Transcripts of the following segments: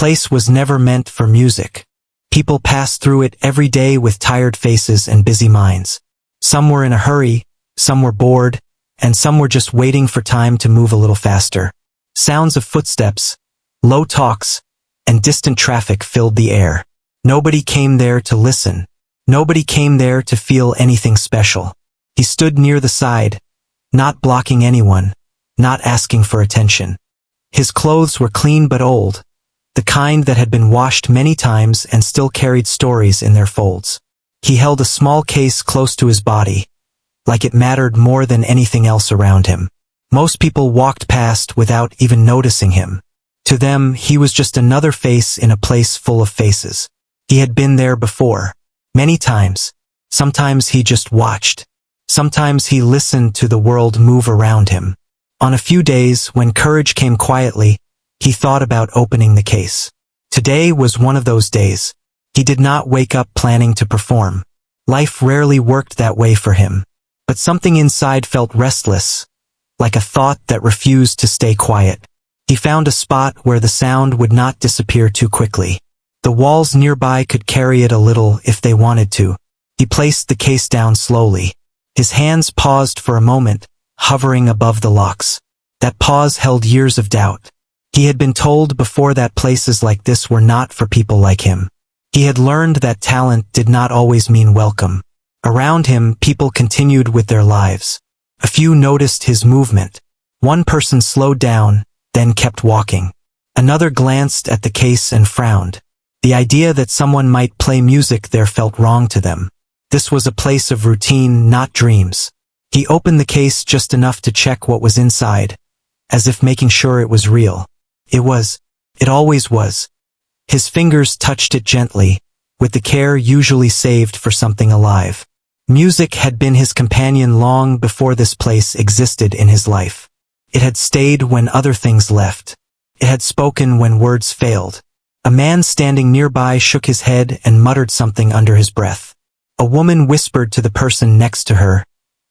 place was never meant for music. People passed through it every day with tired faces and busy minds. Some were in a hurry, some were bored, and some were just waiting for time to move a little faster. Sounds of footsteps, low talks, and distant traffic filled the air. Nobody came there to listen. Nobody came there to feel anything special. He stood near the side, not blocking anyone, not asking for attention. His clothes were clean but old, the kind that had been washed many times and still carried stories in their folds. He held a small case close to his body, like it mattered more than anything else around him. Most people walked past without even noticing him. To them, he was just another face in a place full of faces. He had been there before, many times. Sometimes he just watched. Sometimes he listened to the world move around him. On a few days, when courage came quietly, he thought about opening the case. Today was one of those days. He did not wake up planning to perform. Life rarely worked that way for him. But something inside felt restless, like a thought that refused to stay quiet. He found a spot where the sound would not disappear too quickly. The walls nearby could carry it a little if they wanted to. He placed the case down slowly. His hands paused for a moment, hovering above the locks. That pause held years of doubt. He had been told before that places like this were not for people like him. He had learned that talent did not always mean welcome. Around him, people continued with their lives. A few noticed his movement. One person slowed down, then kept walking. Another glanced at the case and frowned. The idea that someone might play music there felt wrong to them. This was a place of routine, not dreams. He opened the case just enough to check what was inside, as if making sure it was real. It always was. His fingers touched it gently, with the care usually saved for something alive. Music had been his companion long before this place existed in his life. It had stayed when other things left. It had spoken when words failed. A man standing nearby shook his head and muttered something under his breath. A woman whispered to the person next to her,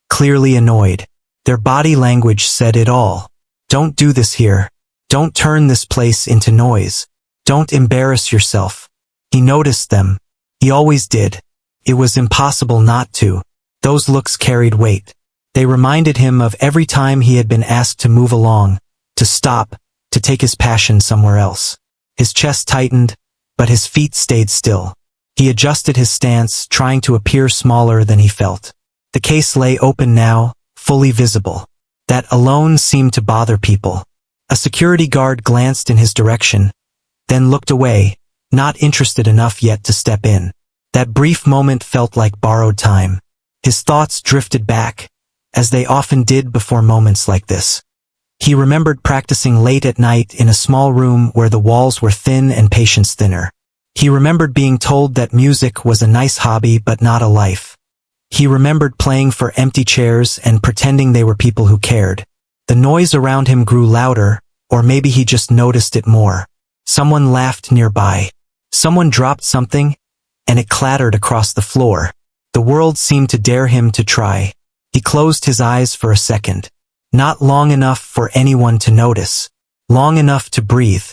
clearly annoyed. Their body language said it all. Don't do this here. Don't turn this place into noise. Don't embarrass yourself. He noticed them. He always did. It was impossible not to. Those looks carried weight. They reminded him of every time he had been asked to move along, to stop, to take his passion somewhere else. His chest tightened, but his feet stayed still. He adjusted his stance, trying to appear smaller than he felt. The case lay open now, fully visible. That alone seemed to bother people. A security guard glanced in his direction, then looked away, not interested enough yet to step in. That brief moment felt like borrowed time. His thoughts drifted back, as they often did before moments like this. He remembered practicing late at night in a small room where the walls were thin and patience thinner. He remembered being told that music was a nice hobby but not a life. He remembered playing for empty chairs and pretending they were people who cared. The noise around him grew louder, or maybe he just noticed it more. Someone laughed nearby. Someone dropped something, and it clattered across the floor. The world seemed to dare him to try. He closed his eyes for a second. Not long enough for anyone to notice. Long enough to breathe.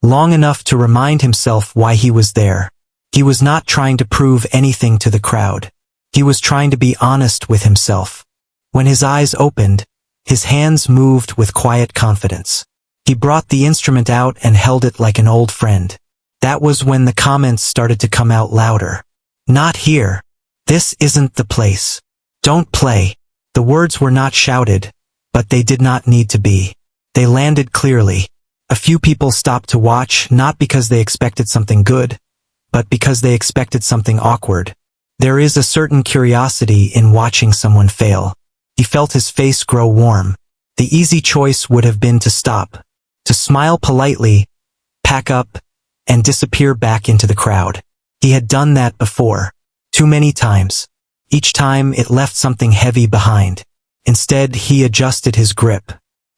Long enough to remind himself why he was there. He was not trying to prove anything to the crowd. He was trying to be honest with himself. When his eyes opened, his hands moved with quiet confidence. He brought the instrument out and held it like an old friend. That was when the comments started to come out louder. Not here. This isn't the place. Don't play. The words were not shouted, but they did not need to be. They landed clearly. A few people stopped to watch, not because they expected something good, but because they expected something awkward. There is a certain curiosity in watching someone fail. He felt his face grow warm. The easy choice would have been to stop, to smile politely, pack up, and disappear back into the crowd. He had done that before, too many times. Each time it left something heavy behind. Instead, he adjusted his grip.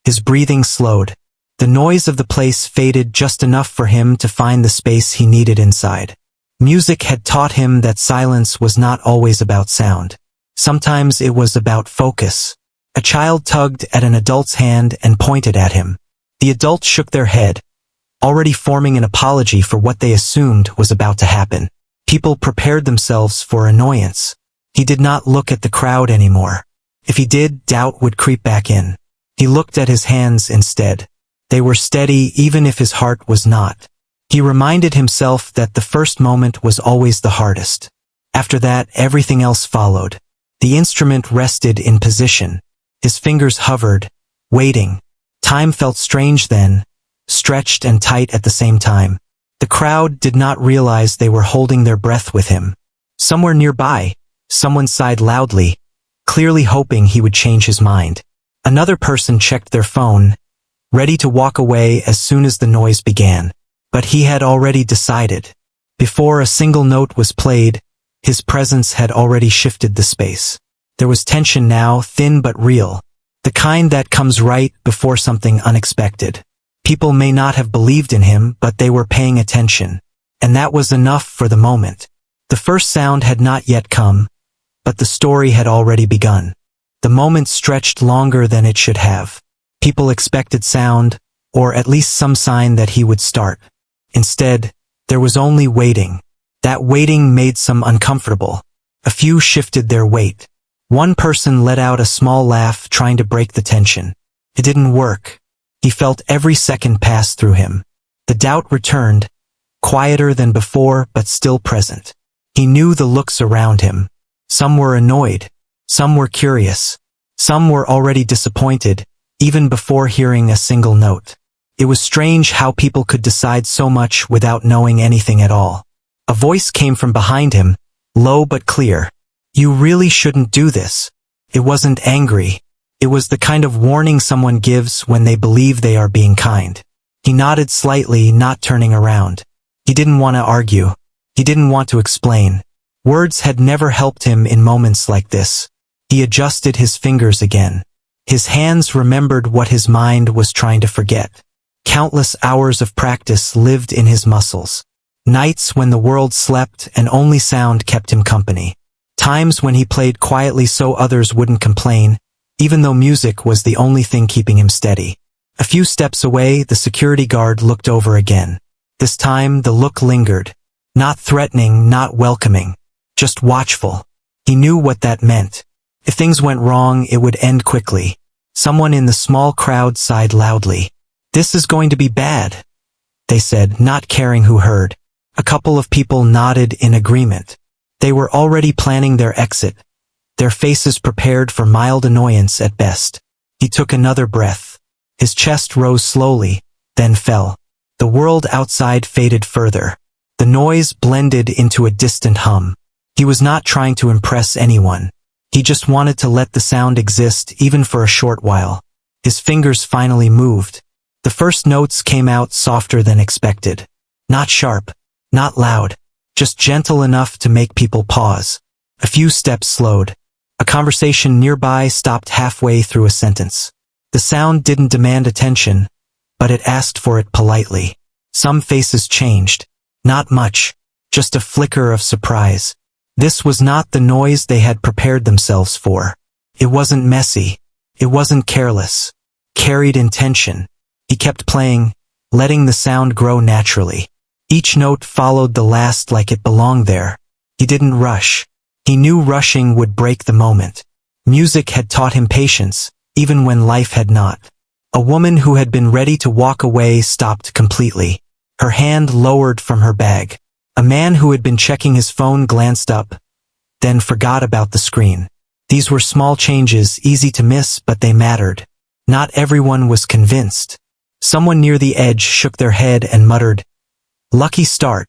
His breathing slowed. The noise of the place faded just enough for him to find the space he needed inside. Music had taught him that silence was not always about sound. Sometimes it was about focus. A child tugged at an adult's hand and pointed at him. The adult shook their head. already forming an apology for what they assumed was about to happen. People prepared themselves for annoyance. He did not look at the crowd anymore. If he did, doubt would creep back in. He looked at his hands instead. They were steady even if his heart was not. He reminded himself that the first moment was always the hardest. After that, everything else followed. The instrument rested in position. His fingers hovered, waiting. Time felt strange then, stretched and tight at the same time. The crowd did not realize they were holding their breath with him. Somewhere nearby, someone sighed loudly, clearly hoping he would change his mind. Another person checked their phone, ready to walk away as soon as the noise began. But he had already decided. Before a single note was played, his presence had already shifted the space. There was tension now, thin but real. The kind that comes right before something unexpected. People may not have believed in him, but they were paying attention. And that was enough for the moment. The first sound had not yet come, but the story had already begun. The moment stretched longer than it should have. People expected sound, or at least some sign that he would start. Instead, there was only waiting. That waiting made some uncomfortable. A few shifted their weight. One person let out a small laugh, trying to break the tension. It didn't work. He felt every second pass through him. The doubt returned, quieter than before but still present. He knew the looks around him. Some were annoyed. Some were curious. Some were already disappointed, even before hearing a single note. It was strange how people could decide so much without knowing anything at all. A voice came from behind him, low but clear. "You really shouldn't do this." It wasn't angry. It was the kind of warning someone gives when they believe they are being kind. He nodded slightly, not turning around. He didn't want to argue. He didn't want to explain. Words had never helped him in moments like this. He adjusted his fingers again. His hands remembered what his mind was trying to forget. Countless hours of practice lived in his muscles. Nights when the world slept and only sound kept him company. Times when he played quietly so others wouldn't complain, even though music was the only thing keeping him steady. A few steps away, the security guard looked over again. This time, the look lingered. Not threatening, not welcoming. Just watchful. He knew what that meant. If things went wrong, it would end quickly. Someone in the small crowd sighed loudly. "This is going to be bad," they said, not caring who heard. A couple of people nodded in agreement. They were already planning their exit, their faces prepared for mild annoyance at best. He took another breath. His chest rose slowly, then fell. The world outside faded further. The noise blended into a distant hum. He was not trying to impress anyone. He just wanted to let the sound exist even for a short while. His fingers finally moved. The first notes came out softer than expected. Not sharp, not loud, just gentle enough to make people pause. A few steps slowed. A conversation nearby stopped halfway through a sentence. The sound didn't demand attention, but it asked for it politely. Some faces changed. Not much, just a flicker of surprise. This was not the noise they had prepared themselves for. It wasn't messy. It wasn't careless. Carried intention. He kept playing, letting the sound grow naturally. Each note followed the last like it belonged there. He didn't rush. He knew rushing would break the moment. Music had taught him patience, even when life had not. A woman who had been ready to walk away stopped completely. Her hand lowered from her bag. A man who had been checking his phone glanced up, then forgot about the screen. These were small changes, easy to miss, but they mattered. Not everyone was convinced. Someone near the edge shook their head and muttered, "Lucky start."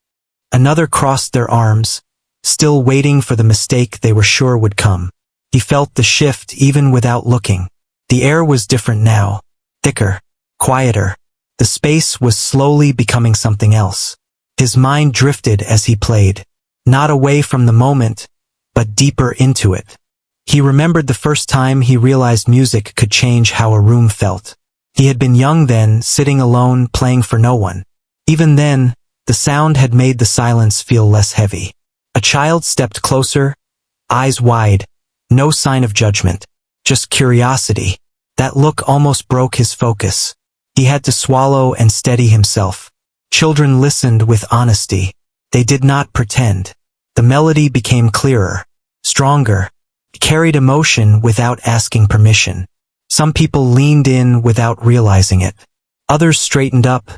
Another crossed their arms, still waiting for the mistake they were sure would come. He felt the shift even without looking. The air was different now, thicker, quieter. The space was slowly becoming something else. His mind drifted as he played, not away from the moment, but deeper into it. He remembered the first time he realized music could change how a room felt. He had been young then, sitting alone, playing for no one. Even then, the sound had made the silence feel less heavy. A child stepped closer, eyes wide, no sign of judgment, just curiosity. That look almost broke his focus. He had to swallow and steady himself. Children listened with honesty. They did not pretend. The melody became clearer, stronger. It carried emotion without asking permission. Some people leaned in without realizing it. Others straightened up,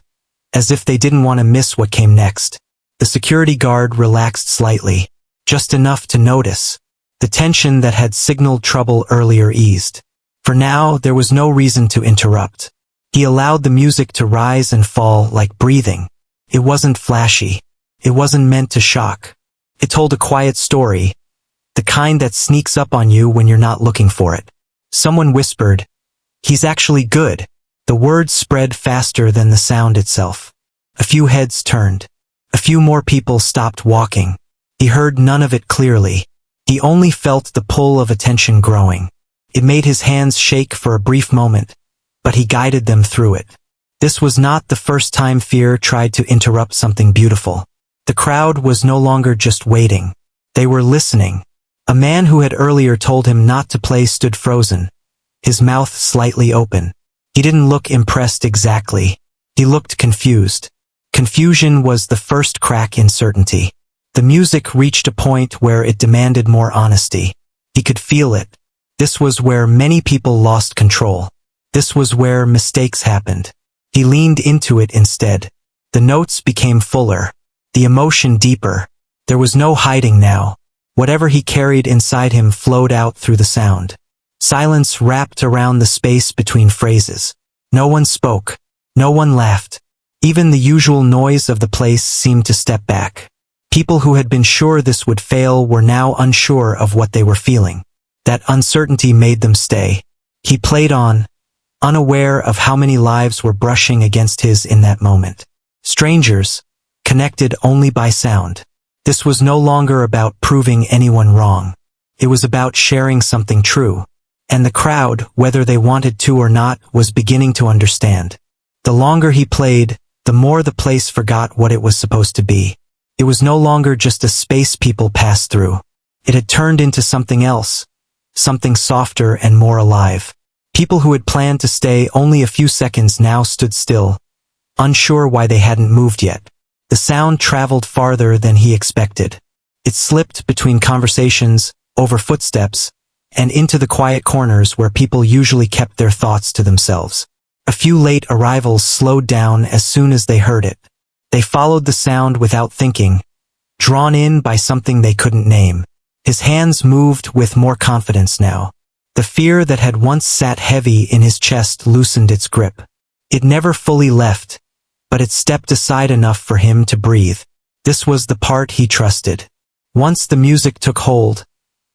as if they didn't want to miss what came next. The security guard relaxed slightly, just enough to notice. The tension that had signaled trouble earlier eased. For now, there was no reason to interrupt. He allowed the music to rise and fall like breathing. It wasn't flashy. It wasn't meant to shock. It told a quiet story, the kind that sneaks up on you when you're not looking for it. Someone whispered, "He's actually good." The words spread faster than the sound itself. A few heads turned. A few more people stopped walking. He heard none of it clearly. He only felt the pull of attention growing. It made his hands shake for a brief moment, but he guided them through it. This was not the first time fear tried to interrupt something beautiful. The crowd was no longer just waiting. They were listening. A man who had earlier told him not to play stood frozen, his mouth slightly open. He didn't look impressed exactly. He looked confused. Confusion was the first crack in certainty. The music reached a point where it demanded more honesty. He could feel it. This was where many people lost control. This was where mistakes happened. He leaned into it instead. The notes became fuller, the emotion deeper. There was no hiding now. Whatever he carried inside him flowed out through the sound. Silence wrapped around the space between phrases. No one spoke. No one laughed. Even the usual noise of the place seemed to step back. People who had been sure this would fail were now unsure of what they were feeling. That uncertainty made them stay. He played on, unaware of how many lives were brushing against his in that moment. Strangers, connected only by sound. This was no longer about proving anyone wrong. It was about sharing something true. And the crowd, whether they wanted to or not, was beginning to understand. The longer he played, the more the place forgot what it was supposed to be. It was no longer just a space people passed through. It had turned into something else, something softer and more alive. People who had planned to stay only a few seconds now stood still, unsure why they hadn't moved yet. The sound traveled farther than he expected. It slipped between conversations, over footsteps, and into the quiet corners where people usually kept their thoughts to themselves. A few late arrivals slowed down as soon as they heard it. They followed the sound without thinking, drawn in by something they couldn't name. His hands moved with more confidence now. The fear that had once sat heavy in his chest loosened its grip. It never fully left, but it stepped aside enough for him to breathe. This was the part he trusted. Once the music took hold,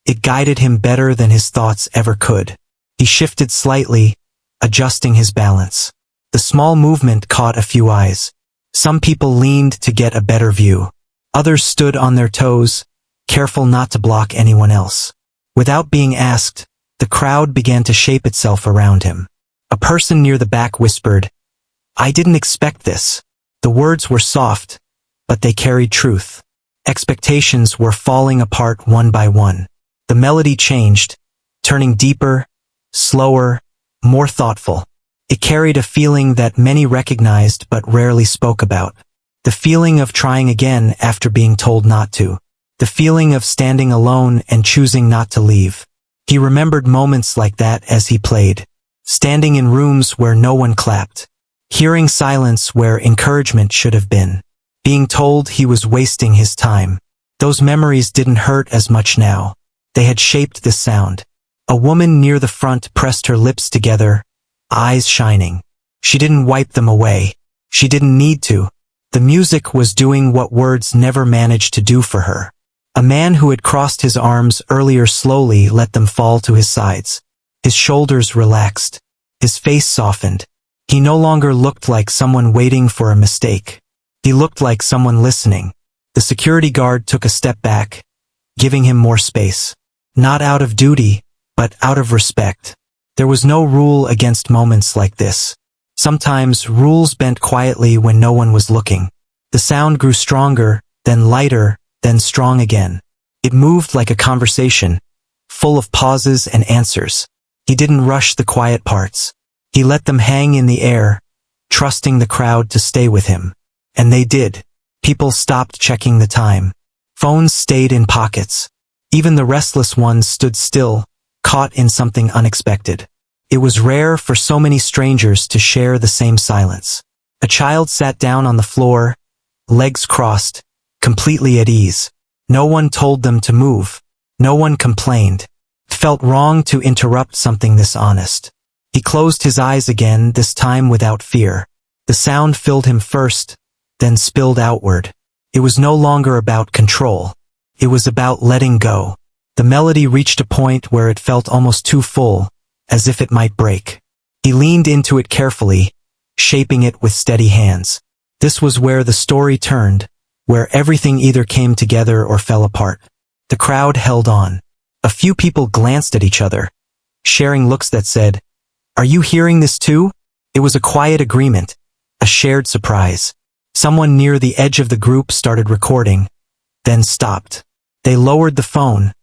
it guided him better than his thoughts ever could. He shifted slightly, adjusting his balance. The small movement caught a few eyes. Some people leaned to get a better view. Others stood on their toes, careful not to block anyone else. Without being asked, the crowd began to shape itself around him. A person near the back whispered, "I didn't expect this." The words were soft, but they carried truth. Expectations were falling apart one by one. The melody changed, turning deeper, slower, more thoughtful. It carried a feeling that many recognized but rarely spoke about. The feeling of trying again after being told not to. The feeling of standing alone and choosing not to leave. He remembered moments like that as he played. Standing in rooms where no one clapped. Hearing silence where encouragement should have been. Being told he was wasting his time. Those memories didn't hurt as much now. They had shaped the sound. A woman near the front pressed her lips together, eyes shining. She didn't wipe them away. She didn't need to. The music was doing what words never managed to do for her. A man who had crossed his arms earlier slowly let them fall to his sides. His shoulders relaxed. His face softened. He no longer looked like someone waiting for a mistake. He looked like someone listening. The security guard took a step back, giving him more space. Not out of duty, but out of respect. There was no rule against moments like this. Sometimes rules bent quietly when no one was looking. The sound grew stronger, then lighter, then strong again. It moved like a conversation, full of pauses and answers. He didn't rush the quiet parts. He let them hang in the air, trusting the crowd to stay with him. And they did. People stopped checking the time. Phones stayed in pockets. Even the restless ones stood still, caught in something unexpected. It was rare for so many strangers to share the same silence. A child sat down on the floor, legs crossed, completely at ease. No one told them to move. No one complained. It felt wrong to interrupt something this honest. He closed his eyes again, this time without fear. The sound filled him first, then spilled outward. It was no longer about control. It was about letting go. The melody reached a point where it felt almost too full, as if it might break. He leaned into it carefully, shaping it with steady hands. This was where the story turned, where everything either came together or fell apart. The crowd held on. A few people glanced at each other, sharing looks that said, "Are you hearing this too?" It was a quiet agreement, a shared surprise. Someone near the edge of the group started recording, then stopped. They lowered the phone,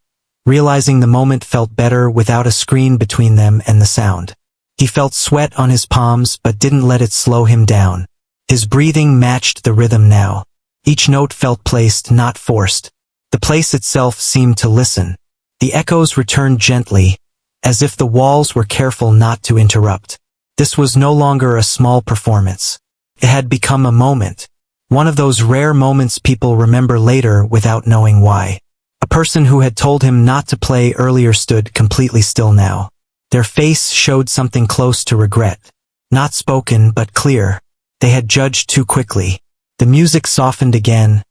realizing the moment felt better without a screen between them and the sound. He felt sweat on his palms but didn't let it slow him down. His breathing matched the rhythm now. Each note felt placed, not forced. The place itself seemed to listen. The echoes returned gently, as if the walls were careful not to interrupt. This was no longer a small performance. It had become a moment. One of those rare moments people remember later without knowing why. A person who had told him not to play earlier stood completely still now. Their face showed something close to regret. Not spoken but clear. They had judged too quickly. The music softened again,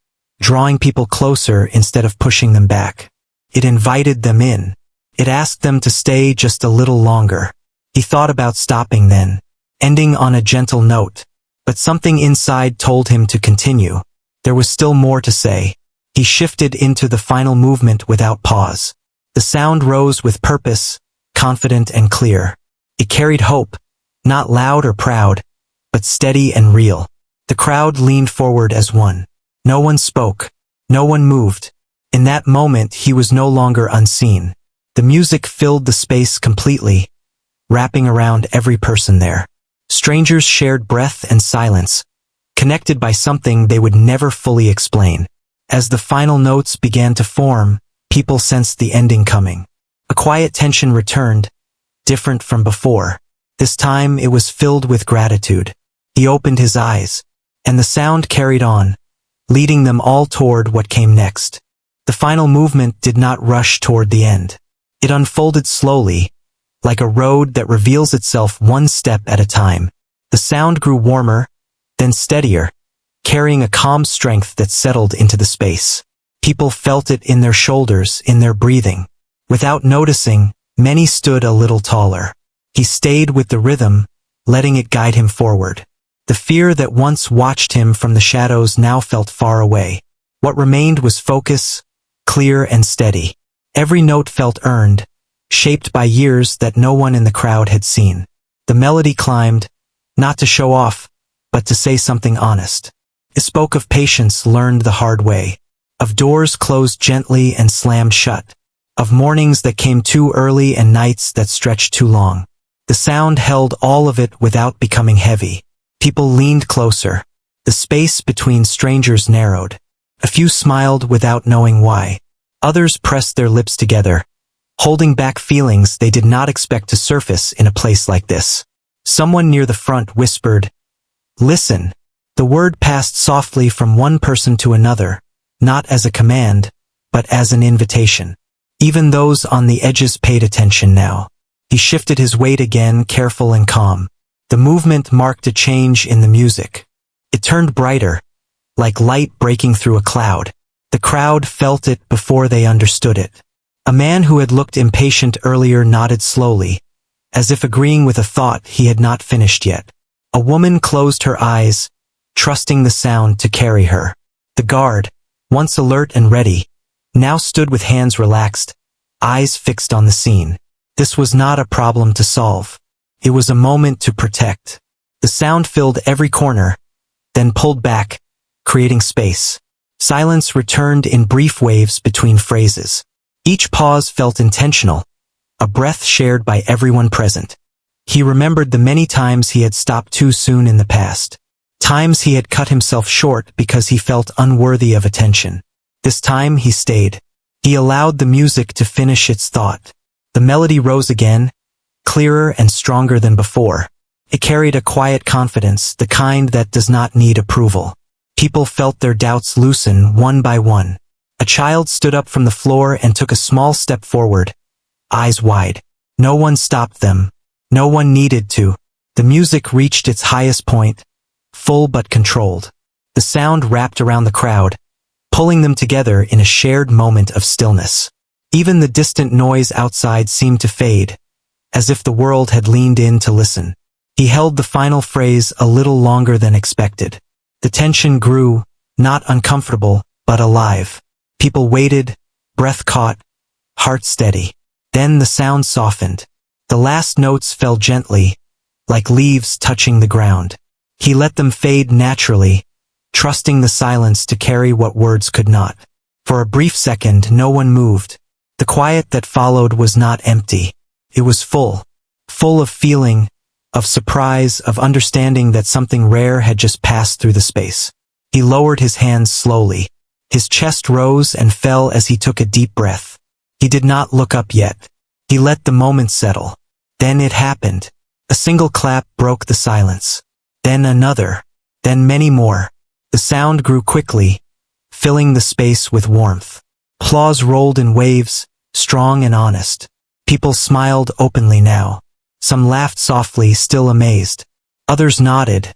drawing people closer instead of pushing them back. It invited them in. It asked them to stay just a little longer. He thought about stopping then, ending on a gentle note. But something inside told him to continue. There was still more to say. He shifted into the final movement without pause. The sound rose with purpose, confident and clear. It carried hope, not loud or proud, but steady and real. The crowd leaned forward as one. No one spoke. No one moved. In that moment he was no longer unseen. The music filled the space completely, wrapping around every person there. Strangers shared breath and silence, connected by something they would never fully explain. As the final notes began to form, people sensed the ending coming. A quiet tension returned, different from before. This time it was filled with gratitude. He opened his eyes, and the sound carried on, leading them all toward what came next. The final movement did not rush toward the end. It unfolded slowly, like a road that reveals itself one step at a time. The sound grew warmer, then steadier, carrying a calm strength that settled into the space. People felt it in their shoulders, in their breathing. Without noticing, many stood a little taller. He stayed with the rhythm, letting it guide him forward. The fear that once watched him from the shadows now felt far away. What remained was focus, clear and steady. Every note felt earned, shaped by years that no one in the crowd had seen. The melody climbed, not to show off, but to say something honest. It spoke of patience learned the hard way, of doors closed gently and slammed shut, of mornings that came too early and nights that stretched too long. The sound held all of it without becoming heavy. People leaned closer. The space between strangers narrowed. A few smiled without knowing why. Others pressed their lips together, holding back feelings they did not expect to surface in a place like this. Someone near the front whispered, "Listen." The word passed softly from one person to another, not as a command, but as an invitation. Even those on the edges paid attention now. He shifted his weight again, careful and calm. The movement marked a change in the music. It turned brighter, like light breaking through a cloud. The crowd felt it before they understood it. A man who had looked impatient earlier nodded slowly, as if agreeing with a thought he had not finished yet. A woman closed her eyes, trusting the sound to carry her. The guard, once alert and ready, now stood with hands relaxed, eyes fixed on the scene. This was not a problem to solve. It was a moment to protect. The sound filled every corner, then pulled back, creating space. Silence returned in brief waves between phrases. Each pause felt intentional, a breath shared by everyone present. He remembered the many times he had stopped too soon in the past. Times he had cut himself short because he felt unworthy of attention. This time he stayed. He allowed the music to finish its thought. The melody rose again, clearer and stronger than before. It carried a quiet confidence, the kind that does not need approval. People felt their doubts loosen one by one. A child stood up from the floor and took a small step forward, eyes wide. No one stopped them. No one needed to. The music reached its highest point, full but controlled. The sound wrapped around the crowd, pulling them together in a shared moment of stillness. Even the distant noise outside seemed to fade, as if the world had leaned in to listen. He held the final phrase a little longer than expected. The tension grew, not uncomfortable, but alive. People waited, breath caught, heart steady. Then the sound softened. The last notes fell gently, like leaves touching the ground. He let them fade naturally, trusting the silence to carry what words could not. For a brief second, no one moved. The quiet that followed was not empty. It was full of feeling, of surprise, of understanding that something rare had just passed through the space. He lowered his hands slowly. His chest rose and fell as he took a deep breath. He did not look up yet. He let the moment settle. Then it happened. A single clap broke the silence. Then another. Then many more. The sound grew quickly, filling the space with warmth. Applause rolled in waves, strong and honest. People smiled openly now. Some laughed softly, still amazed. Others nodded,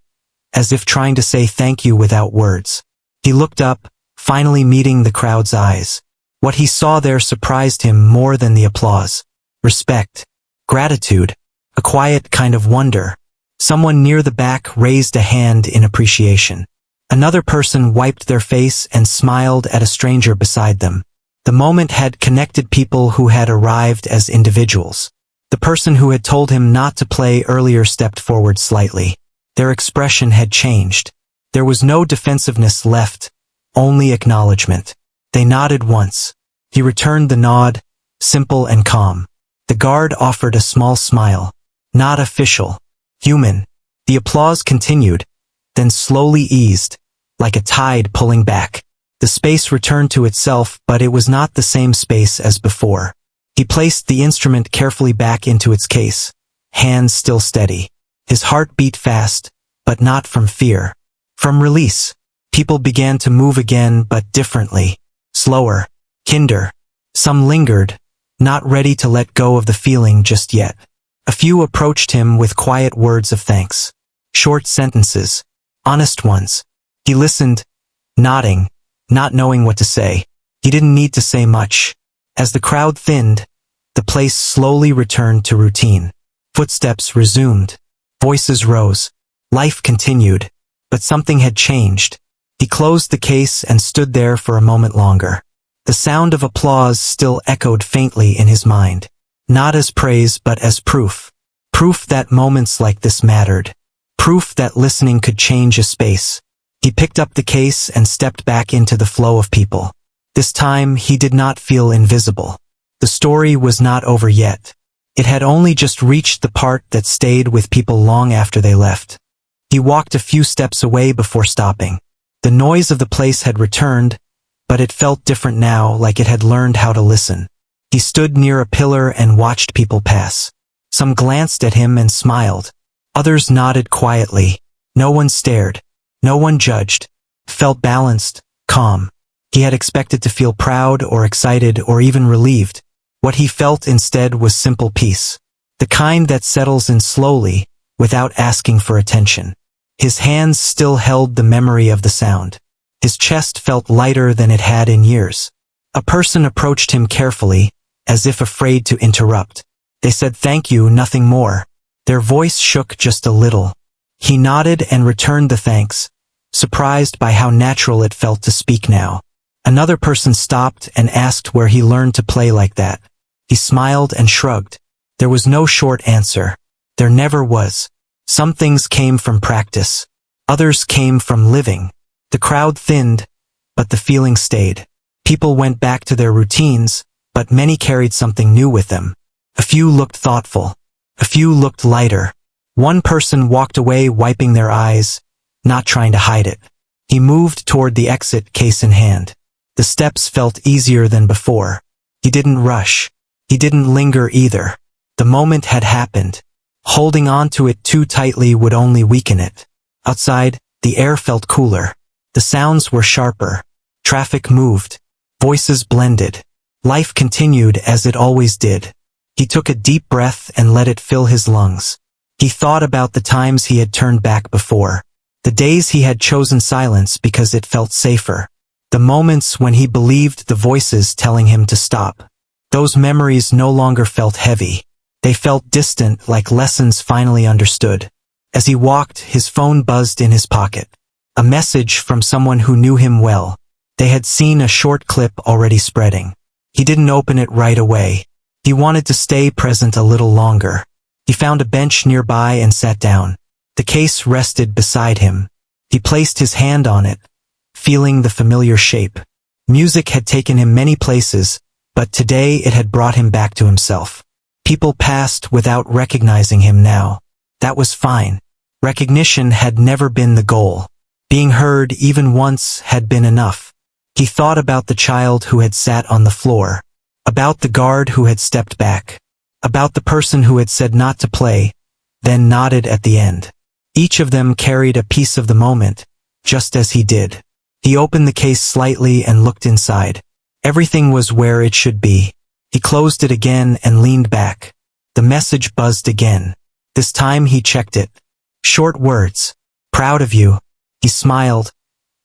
as if trying to say thank you without words. He looked up, finally meeting the crowd's eyes. What he saw there surprised him more than the applause. Respect, gratitude, a quiet kind of wonder. Someone near the back raised a hand in appreciation. Another person wiped their face and smiled at a stranger beside them. The moment had connected people who had arrived as individuals. The person who had told him not to play earlier stepped forward slightly. Their expression had changed. There was no defensiveness left, only acknowledgement. They nodded once. He returned the nod, simple and calm. The guard offered a small smile. Not official. Human. The applause continued, then slowly eased, like a tide pulling back. The space returned to itself, but it was not the same space as before. He placed the instrument carefully back into its case, hands still steady. His heart beat fast, but not from fear. From release. People began to move again, but differently. Slower. Kinder. Some lingered, not ready to let go of the feeling just yet. A few approached him with quiet words of thanks. Short sentences. Honest ones. He listened, nodding, not knowing what to say. He didn't need to say much. As the crowd thinned, the place slowly returned to routine. Footsteps resumed. Voices rose. Life continued. But something had changed. He closed the case and stood there for a moment longer. The sound of applause still echoed faintly in his mind. Not as praise but as proof. Proof that moments like this mattered. Proof that listening could change a space. He picked up the case and stepped back into the flow of people. This time he did not feel invisible. The story was not over yet. It had only just reached the part that stayed with people long after they left. He walked a few steps away before stopping. The noise of the place had returned, but it felt different now, like it had learned how to listen. He stood near a pillar and watched people pass. Some glanced at him and smiled. Others nodded quietly. No one stared. No one judged. Felt balanced, calm. He had expected to feel proud or excited or even relieved. What he felt instead was simple peace. The kind that settles in slowly, without asking for attention. His hands still held the memory of the sound. His chest felt lighter than it had in years. A person approached him carefully, as if afraid to interrupt. They said thank you, nothing more. Their voice shook just a little. He nodded and returned the thanks, surprised by how natural it felt to speak now. Another person stopped and asked where he learned to play like that. He smiled and shrugged. There was no short answer. There never was. Some things came from practice. Others came from living. The crowd thinned, but the feeling stayed. People went back to their routines, but many carried something new with them. A few looked thoughtful. A few looked lighter. One person walked away wiping their eyes, not trying to hide it. He moved toward the exit, case in hand. The steps felt easier than before. He didn't rush. He didn't linger either. The moment had happened. Holding on to it too tightly would only weaken it. Outside, the air felt cooler. The sounds were sharper. Traffic moved. Voices blended. Life continued as it always did. He took a deep breath and let it fill his lungs. He thought about the times he had turned back before. The days he had chosen silence because it felt safer. The moments when he believed the voices telling him to stop. Those memories no longer felt heavy. They felt distant, like lessons finally understood. As he walked, his phone buzzed in his pocket. A message from someone who knew him well. They had seen a short clip already spreading. He didn't open it right away. He wanted to stay present a little longer. He found a bench nearby and sat down. The case rested beside him. He placed his hand on it, feeling the familiar shape. Music had taken him many places, but today it had brought him back to himself. People passed without recognizing him now. That was fine. Recognition had never been the goal. Being heard even once had been enough. He thought about the child who had sat on the floor, about the guard who had stepped back, about the person who had said not to play, then nodded at the end. Each of them carried a piece of the moment, just as he did. He opened the case slightly and looked inside. Everything was where it should be. He closed it again and leaned back. The message buzzed again. This time he checked it. Short words. Proud of you. He smiled,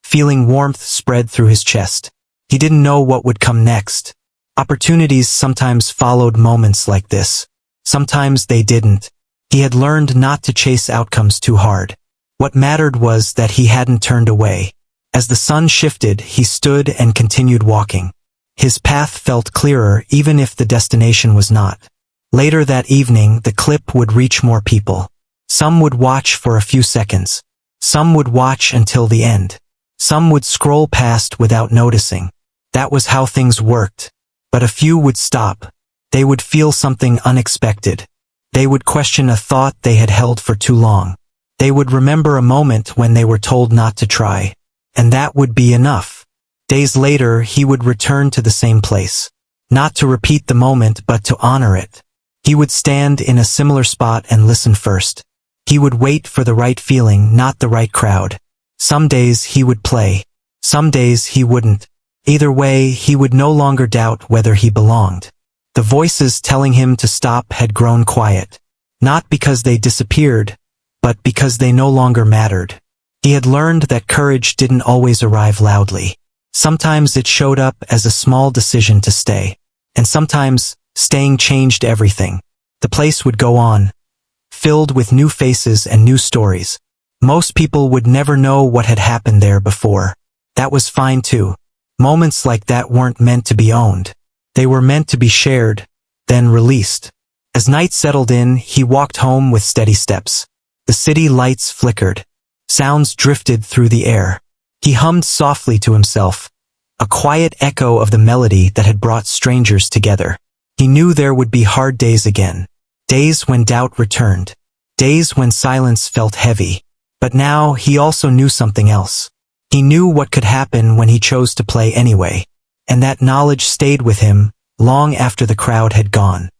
feeling warmth spread through his chest. He didn't know what would come next. Opportunities sometimes followed moments like this. Sometimes they didn't. He had learned not to chase outcomes too hard. What mattered was that he hadn't turned away. As the sun shifted, he stood and continued walking. His path felt clearer even if the destination was not. Later that evening, the clip would reach more people. Some would watch for a few seconds. Some would watch until the end. Some would scroll past without noticing. That was how things worked. But a few would stop. They would feel something unexpected. They would question a thought they had held for too long. They would remember a moment when they were told not to try. And that would be enough. Days later, he would return to the same place. Not to repeat the moment, but to honor it. He would stand in a similar spot and listen first. He would wait for the right feeling, not the right crowd. Some days he would play. Some days he wouldn't. Either way, he would no longer doubt whether he belonged. The voices telling him to stop had grown quiet. Not because they disappeared, but because they no longer mattered. He had learned that courage didn't always arrive loudly. Sometimes it showed up as a small decision to stay. And sometimes, staying changed everything. The place would go on, filled with new faces and new stories. Most people would never know what had happened there before. That was fine too. Moments like that weren't meant to be owned. They were meant to be shared, then released. As night settled in, he walked home with steady steps. The city lights flickered. Sounds drifted through the air. He hummed softly to himself, a quiet echo of the melody that had brought strangers together. He knew there would be hard days again. Days when doubt returned. Days when silence felt heavy. But now he also knew something else. He knew what could happen when he chose to play anyway. And that knowledge stayed with him long after the crowd had gone.